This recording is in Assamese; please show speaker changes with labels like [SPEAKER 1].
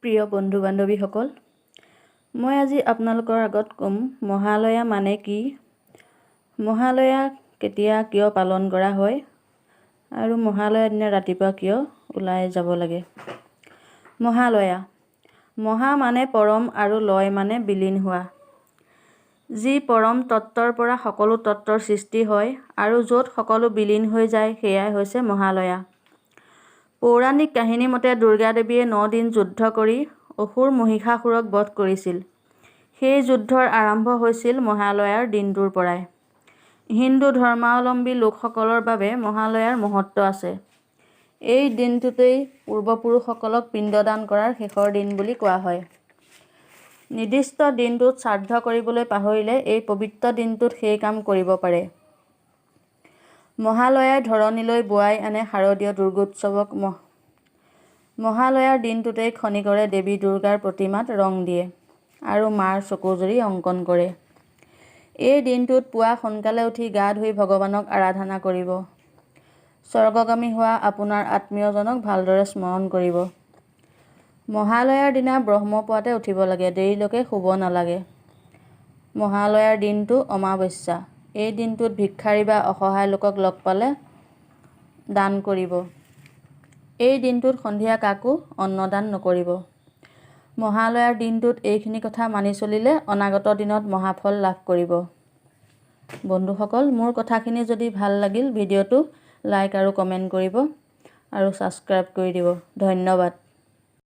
[SPEAKER 1] প্ৰিয় বন্ধু বান্ধৱীসকল, মই আজি আপোনালোকৰ আগত ক'ম মহালয়া মানে কি, মহালয়া কেতিয়া কিয় পালন কৰা হয় আৰু মহালয়াৰ দিনা ৰাতিপুৱা কিয় ওলাই যাব লাগে। মহা মানে পৰম আৰু লয় মানে বিলীন হোৱা। যি পৰম তত্ত্বৰ পৰা সকলো তত্ত্বৰ সৃষ্টি হয় আৰু য'ত সকলো বিলীন হৈ যায় সেয়াই হৈছে মহালয়া। পৌৰাণিক কাহিনী মতে দুৰ্গা দেৱীয়ে 9 দিন যুদ্ধ কৰি অসুৰ মহিষাসুৰক বধ কৰিছিল। সেই যুদ্ধৰ আৰম্ভ হৈছিল মহালয়াৰ দিনটোৰ পৰাই। হিন্দু ধৰ্মাৱলম্বী লোকসকলৰ বাবে মহালয়াৰ মহত্ব আছে। এই দিনটোতেই পূৰ্বপুৰুষসকলক পিণ্ডদান কৰাৰ শেষৰ দিন বুলি কোৱা হয়। নিৰ্দিষ্ট দিনটোত শ্ৰাদ্ধ কৰিবলৈ পাহৰিলে এই পবিত্ৰ দিনটোত সেই কাম কৰিব পাৰে। মহালয়াই ধৰণীলৈ বোৱাই আনে শাৰদীয় দুৰ্গোৎসৱক। মহালয়াৰ দিনটোতেই খনিকৰে দেৱী দুৰ্গাৰ প্ৰতিমাত ৰং দিয়ে আৰু মাৰ চকুজুৰি অংকন কৰে। এই দিনটোত পুৱা সোনকালে উঠি গা ধুই ভগৱানক আৰাধনা কৰিব। স্বৰ্গগামী হোৱা আপোনাৰ আত্মীয়জনক ভালদৰে স্মৰণ কৰিব। মহালয়াৰ দিনা ব্ৰহ্মপুৱাতে উঠিব লাগে, দেৰিলৈকে শুব নালাগে। মহালয়াৰ দিনটো অমাৱস্যা। এই দিনটোত ভিক্ষাৰী বা অসহায় লোকক লগ পালে দান কৰিব। এই দিনটোত সন্ধিয়া কাকো অন্নদান নকৰিব। মহালয়াৰ দিনটোত এইখিনি কথা মানি চলিলে অনাগত দিনত মহাফল লাভ কৰিব। বন্ধুসকল, মোৰ কথাখিনি যদি ভাল লাগিল ভিডিঅ'টো লাইক আৰু কমেণ্ট কৰিব আৰু ছাবস্ক্ৰাইব কৰি দিব। ধন্যবাদ।